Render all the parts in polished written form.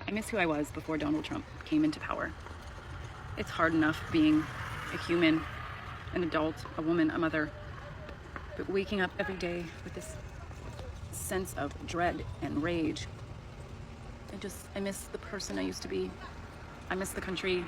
I miss who I was before Donald Trump came into power. It's hard enough being a human, an adult, a woman, a mother, but waking up every day with this sense of dread and rage. I miss the person I used to be. I miss the country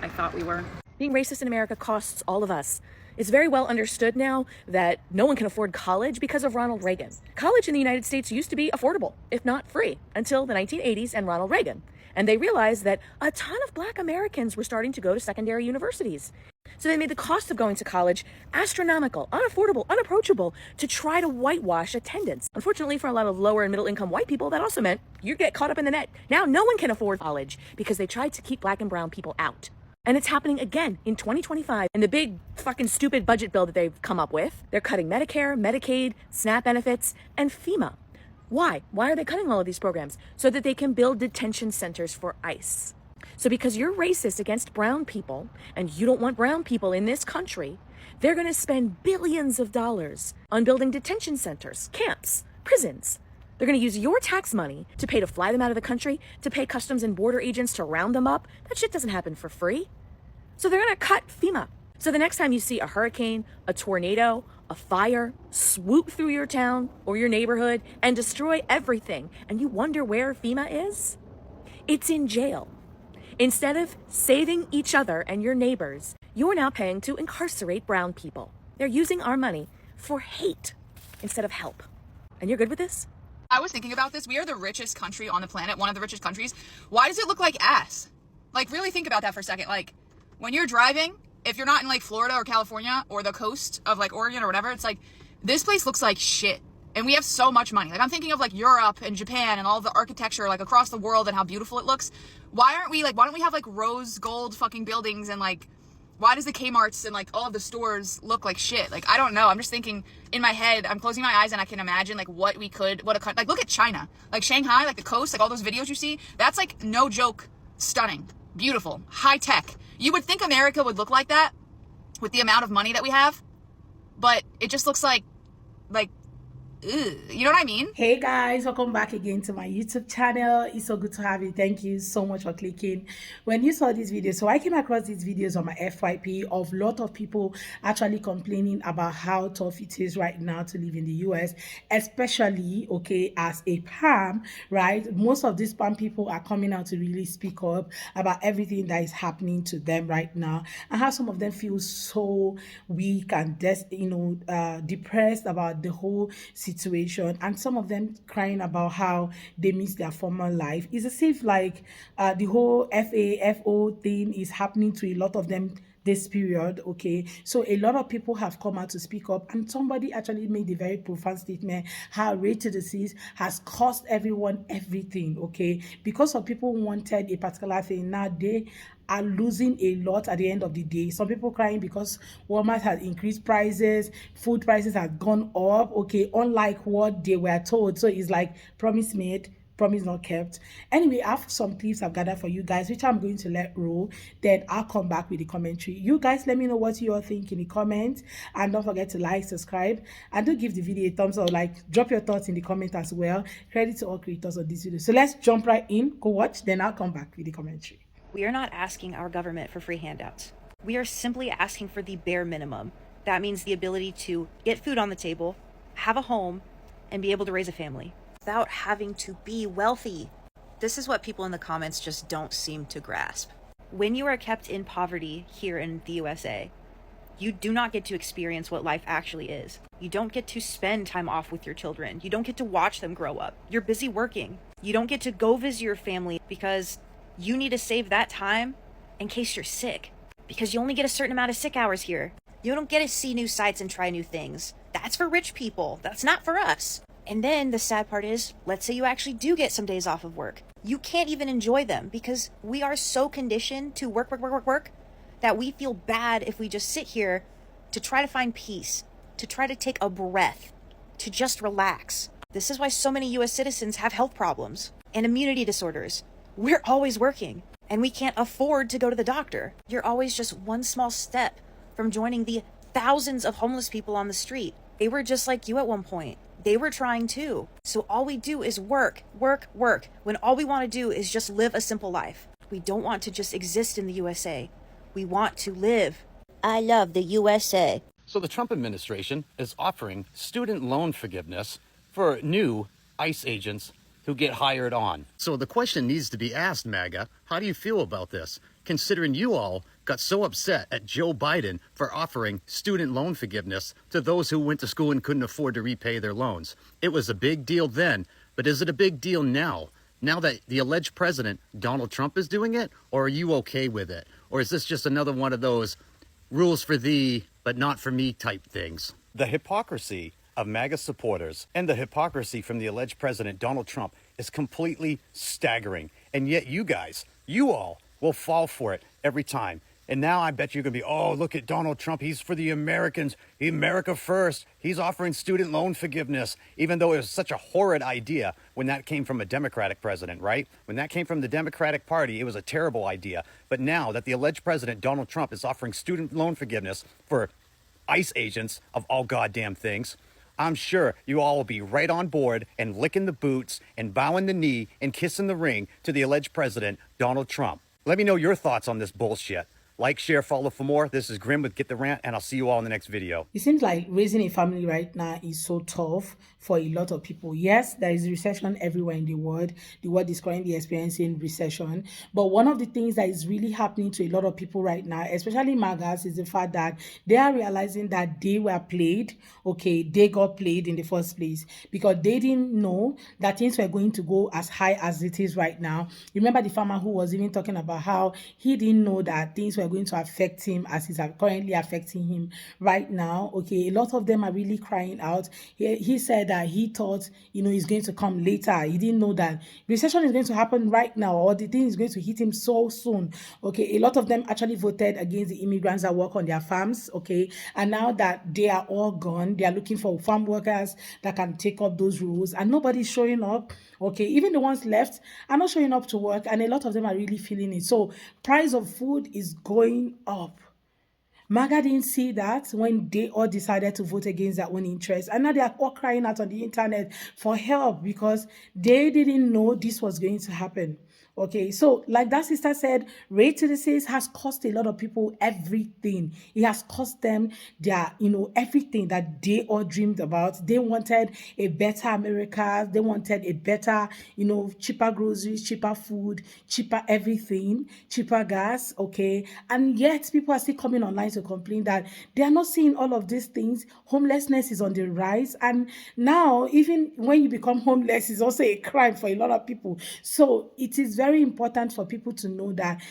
I thought we were. Being racist in America costs all of us. It's very well understood now that no one can afford college because of Ronald Reagan. College in the United States used to be affordable, if not free, until the 1980s and Ronald Reagan. And they realized that a ton of Black Americans were starting to go to secondary universities. So they made the cost of going to college astronomical, unaffordable, unapproachable to try to whitewash attendance. Unfortunately, for a lot of lower and middle income white people, that also meant you get caught up in the net. Now no one can afford college because they tried to keep Black and brown people out. And it's happening again in 2025. In the big fucking stupid budget bill that they've come up with, they're cutting Medicare, Medicaid, SNAP benefits, and FEMA. Why? Why are they cutting all of these programs? So that they can build detention centers for ICE. So because you're racist against brown people and you don't want brown people in this country, they're going to spend billions of dollars on building detention centers, camps, prisons. They're going to use your tax money to pay to fly them out of the country, to pay customs and border agents to round them up. That shit doesn't happen for free. So they're going to cut FEMA. So the next time you see a hurricane, a tornado, a fire swoop through your town or your neighborhood and destroy everything, and you wonder where FEMA is, it's in jail. Instead of saving each other and your neighbors, you're now paying to incarcerate brown people. They're using our money for hate instead of help. And you're good with this? I was thinking about this. We are the richest country on the planet, one of the richest countries. Why does it look like ass? Like, really think about that for a second. Like, when you're driving, if you're not in like Florida or California or the coast of like Oregon or whatever, it's like, this place looks like shit. And we have so much money. Like, I'm thinking of like Europe and Japan and all the architecture like across the world and how beautiful it looks. Why don't we have like rose gold fucking buildings, and like, why does the Kmart's and like all of the stores look like shit? Like, I don't know. I'm just thinking in my head, I'm closing my eyes and I can imagine like what a country, like look at China, like Shanghai, like the coast, like all those videos you see, that's like no joke, stunning, beautiful, high tech. You would think America would look like that with the amount of money that we have, but it just looks like, you know what I mean? Hey guys, welcome back again to my YouTube channel. It's so good to have you. Thank you so much for clicking when you saw this video. So I came across these videos on my FYP of a lot of people actually complaining about how tough it is right now to live in the US, especially as a PAM, right? Most of these PAM people are coming out to really speak up about everything that is happening to them right now, and how some of them feel so weak and depressed about the whole situation, and some of them crying about how they miss their former life. It's as if like the whole FAFO thing is happening to a lot of them this period. So a lot of people have come out to speak up, and somebody actually made a very profound statement how rate to disease has cost everyone everything, because of people who wanted a particular thing. Now they are losing a lot at the end of the day. Some people crying because Walmart has increased prices, food prices have gone up, unlike what they were told. So it's like promise made, promise not kept. Anyway, I have some clips I've gathered for you guys, which I'm going to let roll. Then I'll come back with the commentary. You guys let me know what you all think in the comments, and don't forget to like, subscribe, and do give the video a thumbs up. Like, drop your thoughts in the comment as well. Credit to all creators of this video. So let's jump right in, go watch, then I'll come back with the commentary. We are not asking our government for free handouts. We are simply asking for the bare minimum. That means the ability to get food on the table, have a home, and be able to raise a family without having to be wealthy. This is what people in the comments just don't seem to grasp. When you are kept in poverty here in the USA, you do not get to experience what life actually is. You don't get to spend time off with your children. You don't get to watch them grow up. You're busy working. You don't get to go visit your family because you need to save that time in case you're sick, because you only get a certain amount of sick hours here. You don't get to see new sights and try new things. That's for rich people. That's not for us. And then the sad part is, let's say you actually do get some days off of work. You can't even enjoy them because we are so conditioned to work that we feel bad if we just sit here to try to find peace, to try to take a breath, to just relax. This is why so many US citizens have health problems and immunity disorders. We're always working, and we can't afford to go to the doctor. You're always just one small step from joining the thousands of homeless people on the street. They were just like you at one point. They were trying too. So all we do is work, work, work, when all we want to do is just live a simple life. We don't want to just exist in the USA. We want to live. I love the USA. So the Trump administration is offering student loan forgiveness for new ICE agents who get hired on. So the question needs to be asked, MAGA, how do you feel about this? Considering you all got so upset at Joe Biden for offering student loan forgiveness to those who went to school and couldn't afford to repay their loans. It was a big deal then, but is it a big deal now? Now that the alleged president, Donald Trump, is doing it? Or are you okay with it? Or is this just another one of those rules for thee, but not for me type things? The hypocrisy of MAGA supporters and the hypocrisy from the alleged president, Donald Trump, is completely staggering. And yet you guys, you all will fall for it every time. And now I bet you're going to be, oh, look at Donald Trump. He's for the Americans. America first. He's offering student loan forgiveness, even though it was such a horrid idea when that came from a Democratic president, right? When that came from the Democratic Party, it was a terrible idea. But now that the alleged president, Donald Trump, is offering student loan forgiveness for ICE agents of all goddamn things, I'm sure you all will be right on board and licking the boots and bowing the knee and kissing the ring to the alleged president, Donald Trump. Let me know your thoughts on this bullshit. Like, share, follow for more. This is Grim with Get the Rant, and I'll see you all in the next video. It seems like raising a family right now is so tough for a lot of people. Yes, there is recession everywhere in the world. The world is currently experiencing recession. But one of the things that is really happening to a lot of people right now, especially MAGAs, is the fact that they are realizing that they were played. Okay, they got played in the first place because they didn't know that things were going to go as high as it is right now. Remember the farmer who was even talking about how he didn't know that things were going to affect him as is currently affecting him right now. Okay, a lot of them are really crying out. He said that he thought, it's going to come later. He didn't know that recession is going to happen right now, or the thing is going to hit him so soon. Okay, a lot of them actually voted against the immigrants that work on their farms. Okay, and now that they are all gone, they are looking for farm workers that can take up those roles, and nobody's showing up. Okay, even the ones left are not showing up to work, and a lot of them are really feeling it. So price of food is going up. MAGA didn't see that when they all decided to vote against their own interests. And now they are all crying out on the internet for help because they didn't know this was going to happen. Okay, so like that sister said, rate to the says has cost a lot of people everything. It has cost them their, everything that they all dreamed about. They wanted a better America. They wanted a better, cheaper groceries, cheaper food, cheaper everything, cheaper gas. Okay, and yet people are still coming online to complain that they are not seeing all of these things. Homelessness is on the rise, and now even when you become homeless is also a crime for a lot of people. So it is very important for people to know that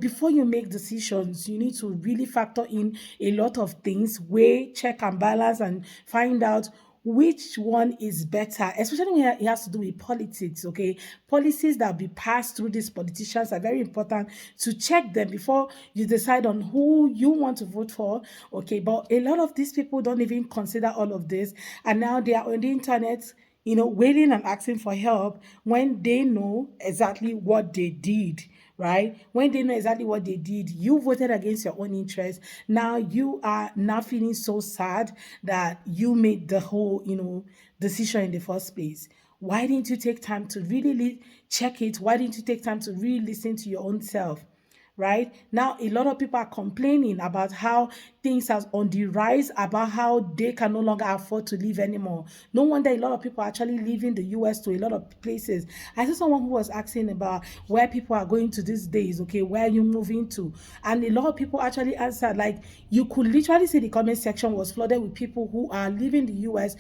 before you make decisions, you need to really factor in a lot of things, weigh, check and balance, and find out which one is better, especially when it has to do with politics. Okay, policies that will be passed through these politicians are very important to check them before you decide on who you want to vote for. Okay, but a lot of these people don't even consider all of this, and now they are on the internet wailing and asking for help when they know exactly what they did, right? When they know exactly what they did, you voted against your own interest. Now you are now feeling so sad that you made the whole, decision in the first place. Why didn't you take time to really check it? Why didn't you take time to really listen to your own self? Right now, a lot of people are complaining about how things are on the rise, about how they can no longer afford to live anymore. No wonder a lot of people are actually leaving the US to a lot of places. I saw someone who was asking about where people are going to these days. Okay, where are you moving to? And a lot of people actually answered, like, you could literally see the comment section was flooded with people who are leaving the US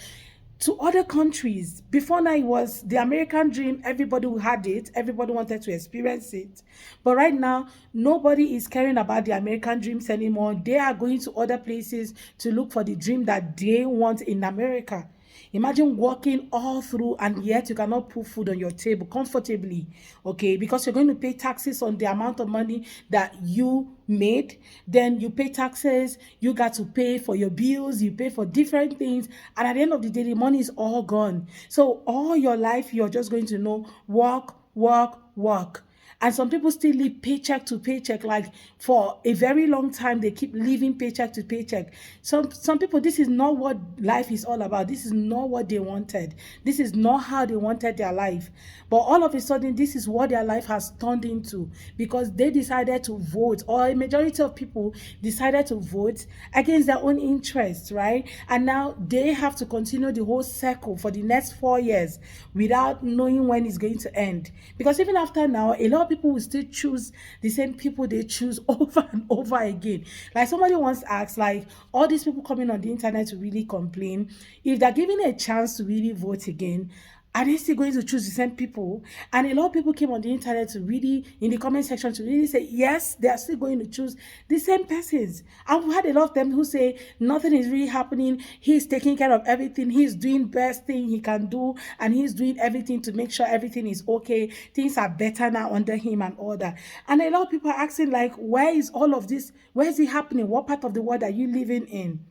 to other countries. Before now, it was the American dream. Everybody who had it, everybody wanted to experience it. But right now, nobody is caring about the American dreams anymore. They are going to other places to look for the dream that they want in America. Imagine walking all through and yet you cannot put food on your table comfortably, okay, because you're going to pay taxes on the amount of money that you made. Then you pay taxes, you got to pay for your bills, you pay for different things, and at the end of the day, the money is all gone. So all your life, you're just going to work, work, work. And some people still live paycheck to paycheck, like for a very long time they keep living paycheck to paycheck. Some people, this is not what life is all about. This is not what they wanted. This is not how they wanted their life. But all of a sudden, this is what their life has turned into, because they decided to vote, or a majority of people decided to vote against their own interests, right? And now they have to continue the whole circle for the next 4 years without knowing when it's going to end. Because even after now, a lot of people will still choose the same people they choose over and over again. Like somebody once asked, like, all these people coming on the internet to really complain, if they're given a chance to really vote again, are they still going to choose the same people? And a lot of people came on the internet to really, in the comment section, to really say, yes, they are still going to choose the same persons. And we've had a lot of them who say, nothing is really happening. He's taking care of everything. He's doing best thing he can do. And he's doing everything to make sure everything is okay. Things are better now under him and all that. And a lot of people are asking, like, where is all of this? Where is it happening? What part of the world are you living in?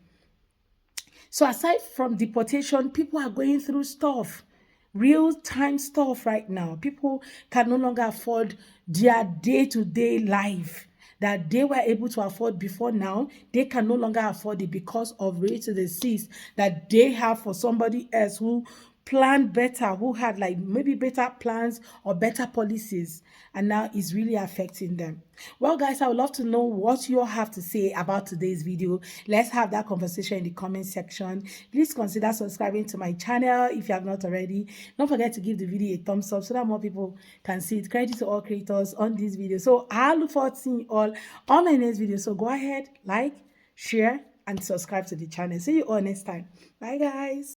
So aside from deportation, people are going through stuff, real-time stuff right now. People can no longer afford their day-to-day life that they were able to afford before. Now they can no longer afford it because of rates to the seas that they have for somebody else who planned better, who had like maybe better plans or better policies, and now it's really affecting them. Well, guys, I would love to know what you all have to say about today's video. Let's have that conversation in the comment section. Please consider subscribing to my channel if you have not already. Don't forget to give the video a thumbs up so that more people can see it. Credit to all creators on this video. So I look forward to seeing you all on my next video. So go ahead, like, share, and subscribe to the channel. See you all next time. Bye, guys.